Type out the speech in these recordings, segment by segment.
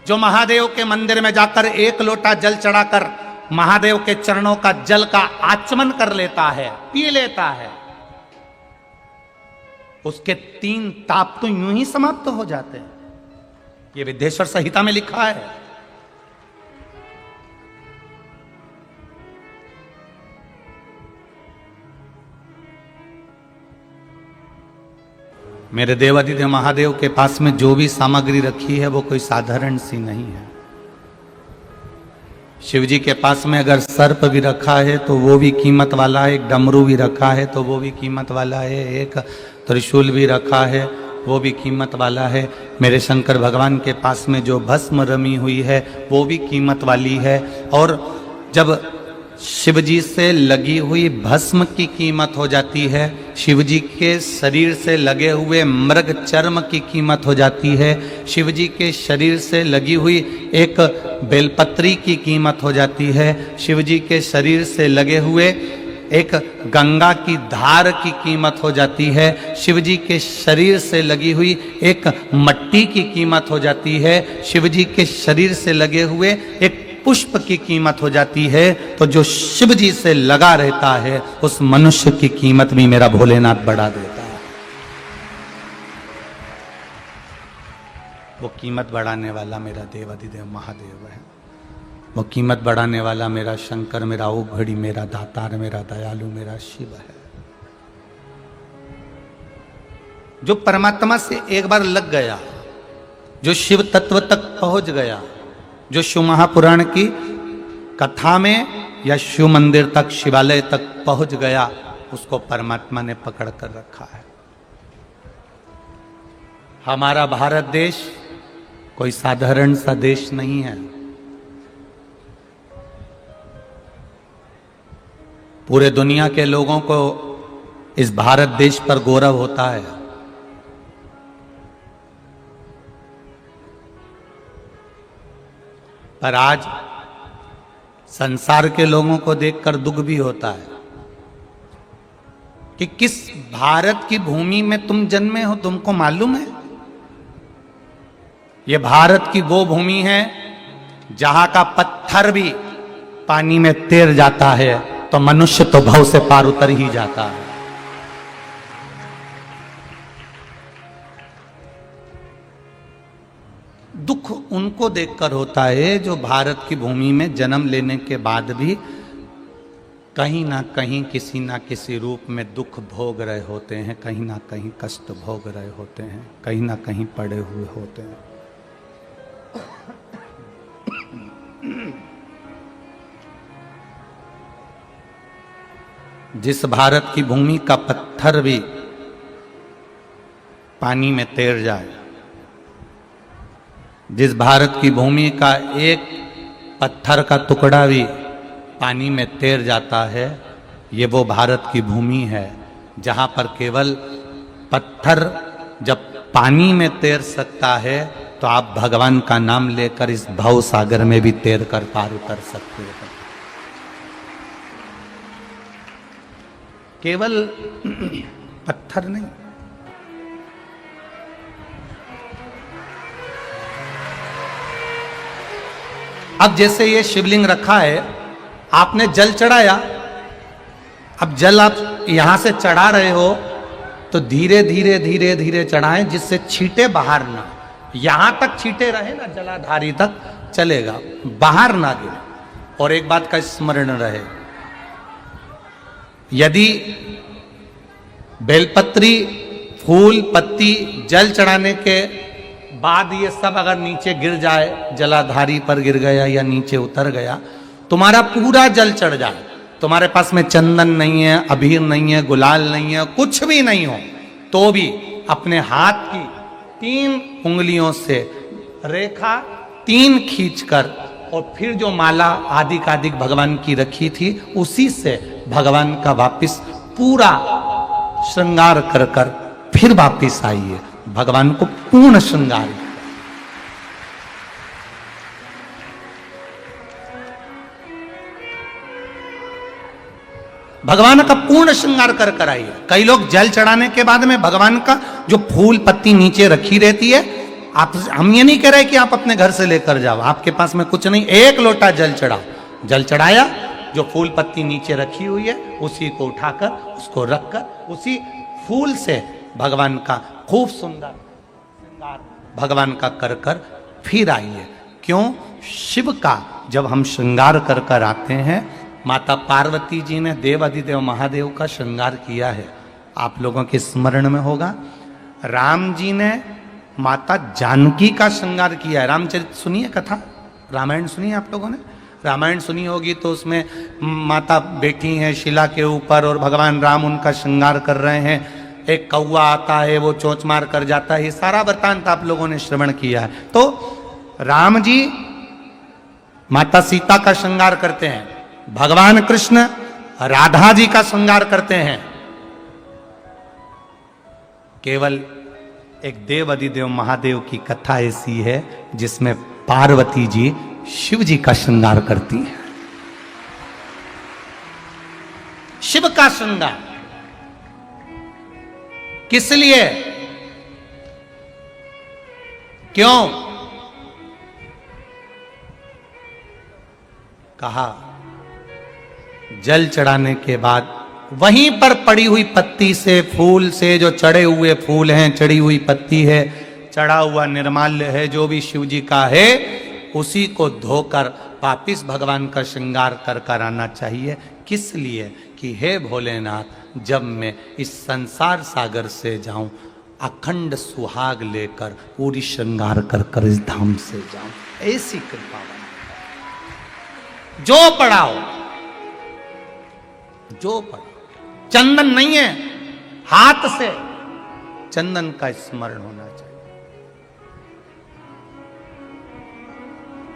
जो महादेव के मंदिर में जाकर एक लोटा जल चढ़ाकर महादेव के चरणों का जल का आचमन कर लेता है, पी लेता है, उसके 3 ताप तो यूं ही समाप्त हो जाते हैं। ये विद्येश्वर संहिता में लिखा है। मेरे देवाधिदेव महादेव के पास में जो भी सामग्री रखी है वो कोई साधारण सी नहीं है। शिव जी के पास में अगर सर्प भी रखा है तो वो भी कीमत वाला है, एक डमरू भी रखा है तो वो भी कीमत वाला है, एक त्रिशूल भी रखा है वो भी कीमत वाला है। मेरे शंकर भगवान के पास में जो भस्म रमी हुई है वो भी कीमत वाली है। और जब शिव जी से लगी हुई भस्म की कीमत हो जाती है, शिव जी के शरीर से लगे हुए मृग चर्म की कीमत हो जाती है, शिव जी के शरीर से लगी हुई एक बेलपत्री की कीमत हो जाती है, शिव जी के शरीर से लगे हुए एक गंगा की धार की कीमत हो जाती है, शिव जी के शरीर से लगी हुई एक मट्टी की कीमत हो जाती है, शिव जी के शरीर से लगे हुए एक पुष्प की कीमत हो जाती है। तो जो शिव जी से लगा रहता है उस मनुष्य की कीमत भी मेरा भोलेनाथ बढ़ा देता है। वो कीमत बढ़ाने वाला मेरा देवाधिदेव महादेव है। वो कीमत बढ़ाने वाला मेरा शंकर, मेरा ओघड़ी, मेरा दातार, मेरा दयालु, मेरा शिव है। जो परमात्मा से एक बार लग गया, जो शिव तत्व तक पहुंच गया, जो शिव महापुराण की कथा में या शिव मंदिर तक, शिवालय तक पहुंच गया, उसको परमात्मा ने पकड़ कर रखा है। हमारा भारत देश कोई साधारण सा देश नहीं है। पूरे दुनिया के लोगों को इस भारत देश पर गौरव होता है। पर आज संसार के लोगों को देखकर दुख भी होता है कि किस भारत की भूमि में तुम जन्मे हो, तुमको मालूम है? ये भारत की वो भूमि है जहां का पत्थर भी पानी में तैर जाता है तो मनुष्य तो भव से पार उतर ही जाता है। दुख उनको देखकर होता है जो भारत की भूमि में जन्म लेने के बाद भी कहीं ना कहीं किसी ना किसी रूप में दुख भोग रहे होते हैं, कहीं ना कहीं कष्ट भोग रहे होते हैं, कहीं ना कहीं पड़े हुए होते हैं। जिस भारत की भूमि का पत्थर भी पानी में तैर जाए, जिस भारत की भूमि का एक पत्थर का टुकड़ा भी पानी में तैर जाता है, ये वो भारत की भूमि है जहाँ पर केवल पत्थर जब पानी में तैर सकता है तो आप भगवान का नाम लेकर इस भव सागर में भी तैर कर पार उतर सकते हैं। केवल पत्थर नहीं, अब जैसे ये शिवलिंग रखा है, आपने जल चढ़ाया, अब जल आप यहां से चढ़ा रहे हो तो धीरे धीरे धीरे धीरे चढ़ाएं जिससे छींटे बाहर ना, यहां तक छींटे रहे ना, जलाधारी तक चलेगा, बाहर ना गिरे। और एक बात का स्मरण रहे, यदि बेलपत्री, फूल, पत्ती जल चढ़ाने के बाद ये सब अगर नीचे गिर जाए, जलाधारी पर गिर गया या नीचे उतर गया, तुम्हारा पूरा जल चढ़ जाए, तुम्हारे पास में चंदन नहीं है, अबीर नहीं है, गुलाल नहीं है, कुछ भी नहीं हो, तो भी अपने हाथ की 3 उंगलियों से रेखा 3 खींचकर और फिर जो माला आदिकादिक भगवान की रखी थी उसी से भगवान का वापिस पूरा श्रृंगार कर कर फिर वापिस आइए, भगवान को पूर्ण श्रृंगार। भगवान का पूर्ण श्रृंगार कर कर आइए। कई लोग जल चढ़ाने के बाद में भगवान का जो फूल पत्ती नीचे रखी रहती है आप, हम ये नहीं कह रहे कि आप अपने घर से लेकर जाओ, आपके पास में कुछ नहीं, एक लोटा जल चढ़ाओ, जल चढ़ाया, जो फूल पत्ती नीचे रखी हुई है उसी को उठाकर उसको रखकर उसी फूल से भगवान का खूब सुंदर श्रृंगार भगवान का कर कर फिर आइए। क्यों? शिव का जब हम श्रृंगार कर कर आते हैं, माता पार्वती जी ने देव अधिदेव महादेव का श्रृंगार किया है, आप लोगों के स्मरण में होगा। राम जी ने माता जानकी का श्रृंगार किया है। रामचरित सुनिए कथा, रामायण सुनिए आप लोगों ने, रामायण सुनी होगी तो उसमें माता बैठी हैं शिला के ऊपर और भगवान राम उनका श्रृंगार कर रहे हैं, एक कौवा आता है वो चोंच मार कर जाता है, ये सारा वृत्तांत आप लोगों ने श्रवण किया है। तो राम जी माता सीता का श्रृंगार करते हैं, भगवान कृष्ण राधा जी का श्रृंगार करते हैं। केवल एक देव अधिदेव महादेव की कथा ऐसी है जिसमें पार्वती जी शिव जी का श्रृंगार करती हैं। शिव का श्रृंगार किस लिए? क्यों? कहा जल चढ़ाने के बाद वहीं पर पड़ी हुई पत्ती से, फूल से, जो चढ़े हुए फूल हैं, चढ़ी हुई पत्ती है, चढ़ा हुआ निर्माल्य है, जो भी शिव जी का है, उसी को धोकर वापिस भगवान का श्रृंगार कर कर आना चाहिए। किस लिए? कि हे भोलेनाथ, जब मैं इस संसार सागर से जाऊं, अखंड सुहाग लेकर पूरी श्रृंगार कर कर इस धाम से जाऊं, ऐसी कृपा बना। जो पढ़ाओ, जो पढ़ाओ, चंदन नहीं है, हाथ से चंदन का स्मरण होना चाहिए।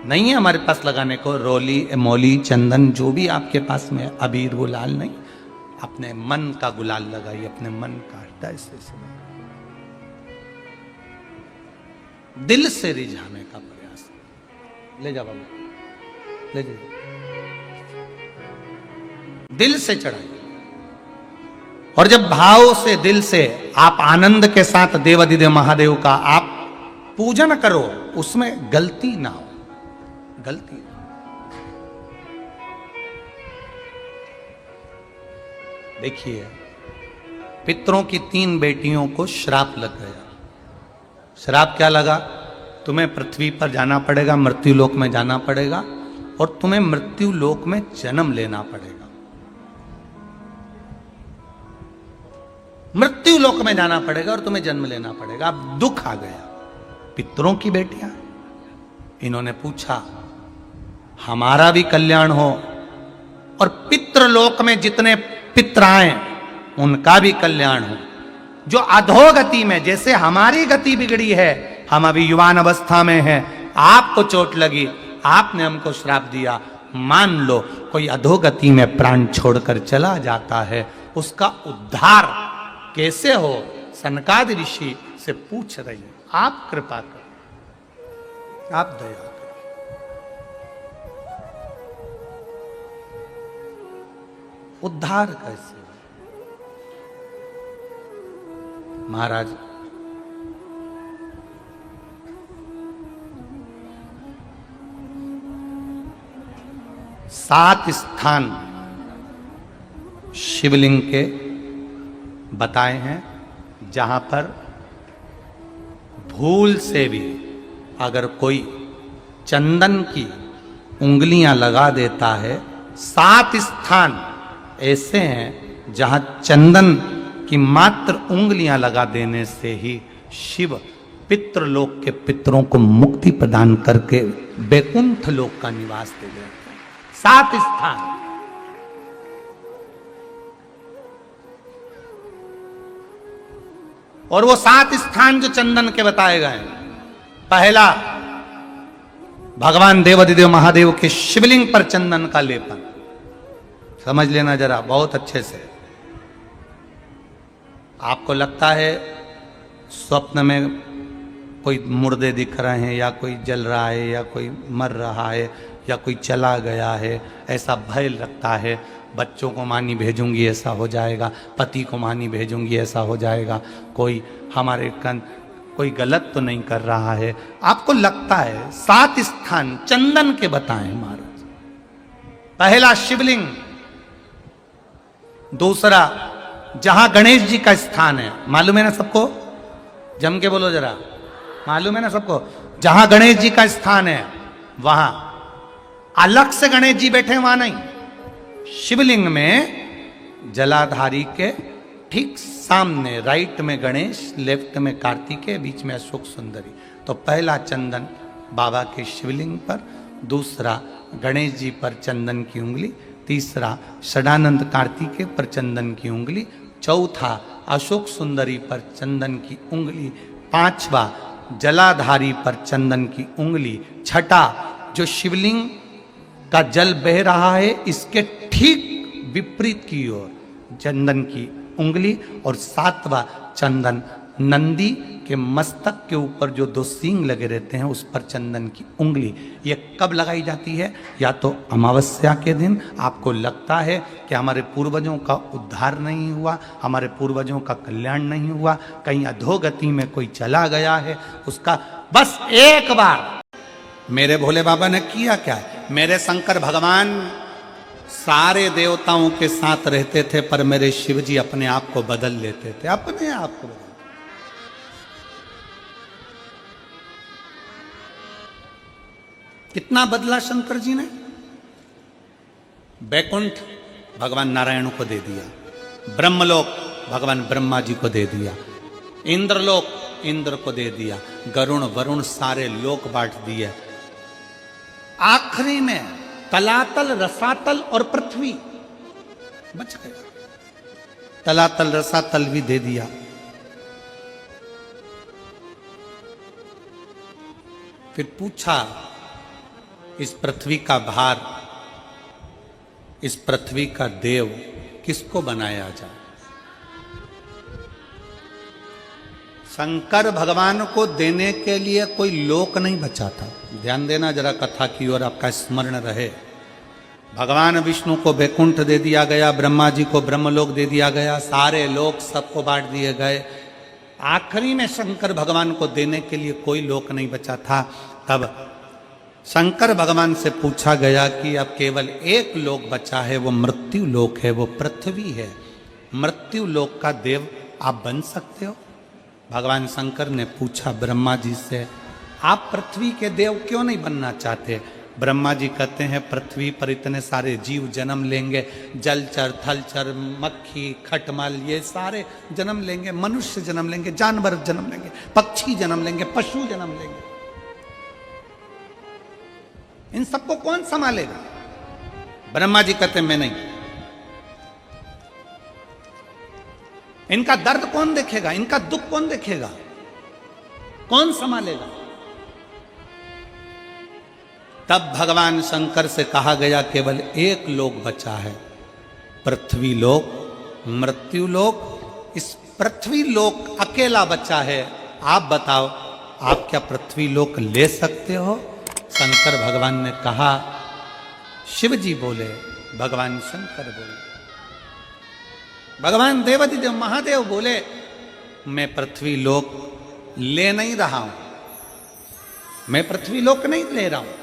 नहीं है हमारे पास लगाने को रोली, मोली, चंदन, जो भी आपके पास में, अबीर, गुलाल नहीं, अपने मन का गुलाल लगाइए, अपने मन का हृदय से दिल से रिझाने का प्रयास। ले जा बाबू, ले जा, दिल से चढ़ाइए। और जब भाव से, दिल से आप आनंद के साथ देव अधिदेव महादेव का आप पूजन करो, उसमें गलती ना हो, गलती। देखिए, पितरों की 3 बेटियों को श्राप लग गया। श्राप क्या लगा? तुम्हें पृथ्वी पर जाना पड़ेगा, मृत्यु लोक में जाना पड़ेगा, और तुम्हें मृत्यु लोक में जन्म लेना पड़ेगा। मृत्यु लोक में जाना पड़ेगा और तुम्हें जन्म लेना पड़ेगा। अब दुख आ गया। पितरों की बेटियां, इन्होंने पूछा हमारा भी कल्याण हो और पितृलोक में जितने पितर आए उनका भी कल्याण हो। जो अधोगति में, जैसे हमारी गति बिगड़ी है, हम अभी युवान अवस्था में हैं, आपको चोट लगी, आपने हमको श्राप दिया, मान लो कोई अधोगति में प्राण छोड़कर चला जाता है, उसका उद्धार कैसे हो? सनकादि ऋषि से पूछ रही है, आप कृपा करो, आप दया करो। उद्धार कैसे? महाराज, सात स्थान शिवलिंग के बताए हैं, जहां पर भूल से भी अगर कोई चंदन की उंगलियां लगा देता है, 7 स्थान ऐसे हैं जहां चंदन की मात्र उंगलियां लगा देने से ही शिव पितृलोक के पितरों को मुक्ति प्रदान करके वैकुंठ लोक का निवास दे देते हैं। 7 स्थान। और वो 7 स्थान जो चंदन के बताए गए, पहला भगवान देवाधिदेव महादेव के शिवलिंग पर चंदन का लेपन। समझ लेना जरा बहुत अच्छे से। आपको लगता है स्वप्न में कोई मुर्दे दिख रहे हैं, या कोई जल रहा है, या कोई मर रहा है, या कोई चला गया है, ऐसा भय लगता है। बच्चों को मानी भेजूंगी ऐसा हो जाएगा, पति को मानी भेजूंगी ऐसा हो जाएगा, कोई हमारे कोई गलत तो नहीं कर रहा है। आपको लगता है 7 स्थान चंदन के बताएं महाराज। पहला शिवलिंग, दूसरा जहां गणेश जी का स्थान है, मालूम है ना सबको, जम के बोलो जरा, मालूम है ना सबको, जहां गणेश जी का स्थान है वहां अलग से गणेश जी बैठे, वहां नहीं, शिवलिंग में जलाधारी के ठीक सामने राइट में गणेश, लेफ्ट में कार्तिकेय, बीच में अशोक सुंदरी। तो पहला चंदन बाबा के शिवलिंग पर, दूसरा गणेश जी पर चंदन की उंगली, तीसरा षडानंद कार्तिकेय पर चंदन की उंगली, चौथा अशोक सुंदरी पर चंदन की उंगली, पांचवा जलाधारी पर चंदन की उंगली, छठा जो शिवलिंग का जल बह रहा है इसके ठीक विपरीत की ओर चंदन की उंगली, और सातवां चंदन नंदी के मस्तक के ऊपर जो 2 सींग लगे रहते हैं उस पर चंदन की उंगली। ये कब लगाई जाती है? या तो अमावस्या के दिन आपको लगता है कि हमारे पूर्वजों का उद्धार नहीं हुआ, हमारे पूर्वजों का कल्याण नहीं हुआ, कहीं अधोगति में कोई चला गया है, उसका बस एक बार। मेरे भोले बाबा ने किया क्या? मेरे शंकर भगवान सारे देवताओं के साथ रहते थे, पर मेरे शिव जी अपने आप को बदल लेते थे, अपने आप को बदल। कितना बदला शंकर जी ने? बैकुंठ भगवान नारायण को दे दिया, ब्रह्मलोक भगवान ब्रह्मा जी को दे दिया, इंद्रलोक इंद्र को दे दिया, गरुण वरुण सारे लोक बांट दिए, आखिरी में तलातल रसातल और पृथ्वी बच गए, तलातल रसातल भी दे दिया। फिर पूछा इस पृथ्वी का भार, इस पृथ्वी का देव किसको बनाया जाए? शंकर भगवान को देने के लिए कोई लोक नहीं बचा था। ध्यान देना जरा कथा की ओर, आपका स्मरण रहे। भगवान विष्णु को वैकुंठ दे दिया गया, ब्रह्मा जी को ब्रह्मलोक दे दिया गया, सारे लोक सबको बांट दिए गए, आखिरी में शंकर भगवान को देने के लिए कोई लोक नहीं बचा था। तब शंकर भगवान से पूछा गया कि अब केवल एक लोक बचा है, वो मृत्यु लोक है, वो पृथ्वी है। मृत्यु लोक का देव आप बन सकते हो? भगवान शंकर ने पूछा ब्रह्मा जी से, आप पृथ्वी के देव क्यों नहीं बनना चाहते? ब्रह्मा जी कहते हैं पृथ्वी पर इतने सारे जीव जन्म लेंगे, जलचर थलचर मक्खी खटमल ये सारे जन्म लेंगे, मनुष्य जन्म लेंगे, जानवर जन्म लेंगे, पक्षी जन्म लेंगे, पशु जन्म लेंगे, इन सबको कौन संभालेगा? ब्रह्मा जी कहते मैं नहीं। इनका दर्द कौन देखेगा? इनका दुख कौन देखेगा? कौन संभालेगा? तब भगवान शंकर से कहा गया केवल एक लोक बचा है, पृथ्वी लोक, मृत्यु लोक। इस पृथ्वी लोक अकेला बचा है। आप बताओ, आप क्या पृथ्वी लोक ले सकते हो? शंकर भगवान ने कहा, शिव जी बोले, भगवान शंकर बोले, भगवान देवाधिदेव महादेव बोले, मैं पृथ्वी लोक ले नहीं रहा हूं, मैं पृथ्वी लोक नहीं ले रहा हूं।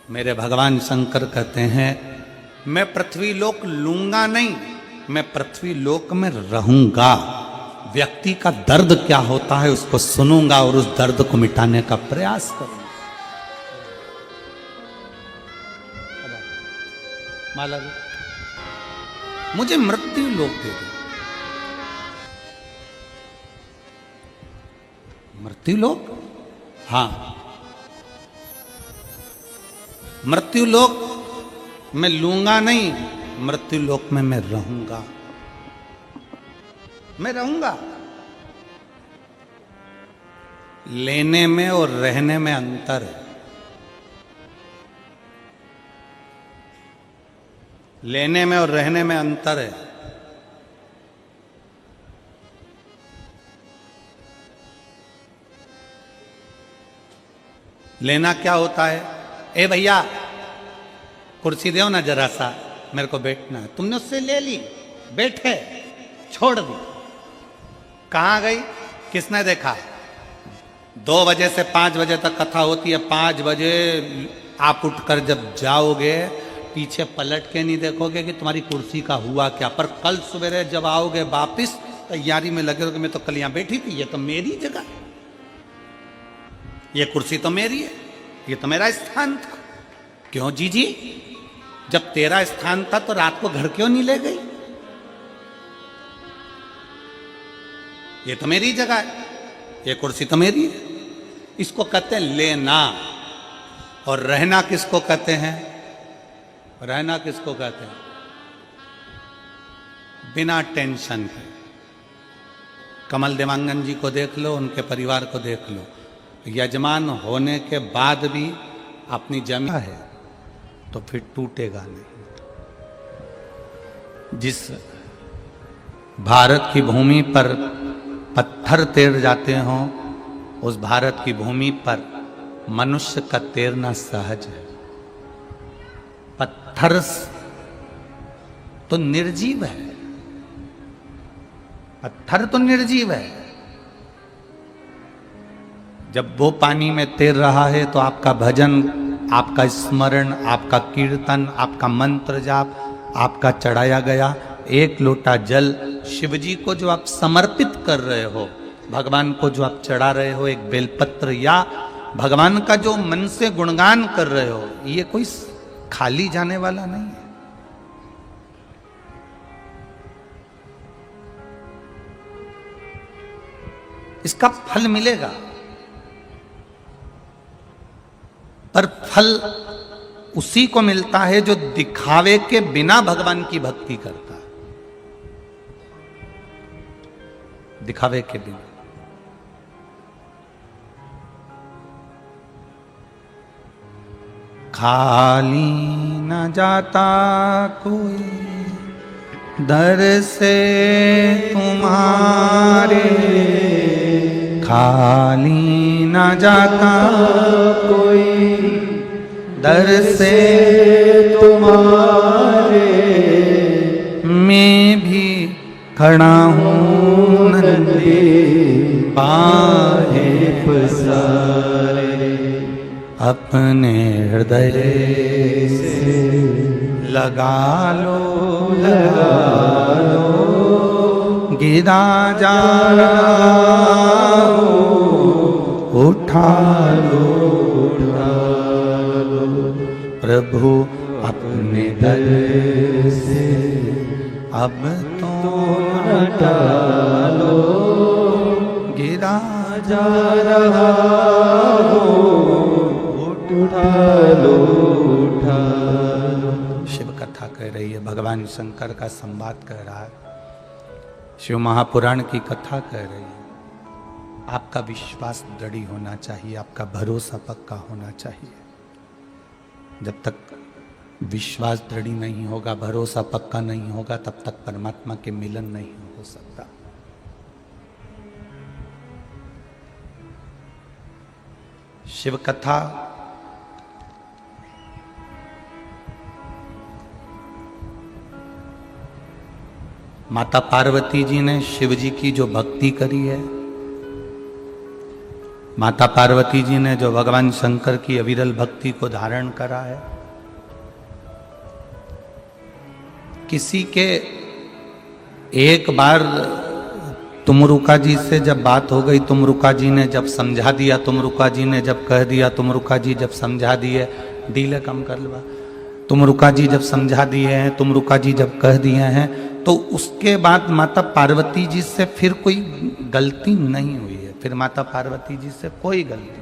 मेरे भगवान शंकर कहते हैं मैं पृथ्वी लोक लूंगा नहीं, मैं पृथ्वी लोक में रहूंगा। व्यक्ति का दर्द क्या होता है उसको सुनूंगा और उस दर्द को मिटाने का प्रयास करूंगा। माला जी, मुझे मृत्यु लोक दे दो। मृत्यु लोक? हाँ, मृत्यु लोक मैं लूंगा नहीं, मृत्यु लोक में मैं रहूंगा, मैं रहूंगा। लेने में और रहने में अंतर है। लेने में और रहने में अंतर है। लेना क्या होता है? ए भैया कुर्सी दो ना जरा सा, मेरे को बैठना है। तुमने उससे ले ली, बैठे, छोड़ दी, कहां गई? किसने देखा? 2 बजे से 5 बजे तक कथा होती है। 5 बजे आप उठकर जब जाओगे, पीछे पलट के नहीं देखोगे कि तुम्हारी कुर्सी का हुआ क्या, पर कल सवेरे जब आओगे वापिस तैयारी में लगे रहोगे, मैं तो कल यहां बैठी थी, ये तो मेरी जगह है, ये कुर्सी तो मेरी है, ये तो मेरा स्थान था। क्यों जीजी, जब तेरा स्थान था तो रात को घर क्यों नहीं ले गई? ये तो मेरी जगह है, ये कुर्सी तो मेरी है। इसको कहते हैं लेना। और रहना किसको कहते हैं? रहना किसको कहते हैं? बिना टेंशन के। कमल देवांगन जी को देख लो, उनके परिवार को देख लो, यजमान होने के बाद भी अपनी जमीन है तो फिर टूटेगा नहीं। जिस भारत की भूमि पर पत्थर तैर जाते हों, उस भारत की भूमि पर मनुष्य का तैरना सहज है। पत्थर तो निर्जीव है, पत्थर तो निर्जीव है। जब वो पानी में तैर रहा है तो आपका भजन, आपका स्मरण, आपका कीर्तन, आपका मंत्र जाप, आपका चढ़ाया गया एक लोटा जल, शिव जी को जो आप समर्पित कर रहे हो, भगवान को जो आप चढ़ा रहे हो एक बेलपत्र, या भगवान का जो मन से गुणगान कर रहे हो, ये कोई खाली जाने वाला नहीं है। इसका फल मिलेगा, पर फल उसी को मिलता है जो दिखावे के बिना भगवान की भक्ति करता है। दिखावे के बिना। खाली न जाता कोई दर से तुम्हारे, खाली न जाता कोई दर से तुम्हारे, मैं भी खड़ा हूँ नंदे पाहे पसारे, अपने हृदय से लगा लो, लगा लो, गिरा जा रहा हो, उठा लो, उठा लो, प्रभु अपने दर से अब तो हटा लो, गिरा जा रहा हो, उठा लो, उठा लो। शिव कथा कह रही है, भगवान शंकर का संवाद कह रहा है, शिव महापुराण की कथा कह रही है। आपका विश्वास दृढ़ होना चाहिए, आपका भरोसा पक्का होना चाहिए। जब तक विश्वास दृढ़ नहीं होगा, भरोसा पक्का नहीं होगा, तब तक परमात्मा के मिलन नहीं हो सकता। शिव कथा माता पार्वती जी ने शिव जी की जो भक्ति करी है, माता पार्वती जी ने जो भगवान शंकर की अविरल भक्ति को धारण करा है, किसी के एक बार तुमरुका जी से जब बात हो गई, तुमरुका जी ने जब समझा दिया, तुमरुका जी ने जब कह दिया, तुमरुका जी जब समझा दिए, डीले कम कर लो, तुमरुका जी जब समझा दिए हैं, तुमरुका जी जब कह दिए हैं, तो उसके बाद माता पार्वती जी से फिर कोई गलती नहीं हुई है। फिर माता पार्वती जी से कोई गलती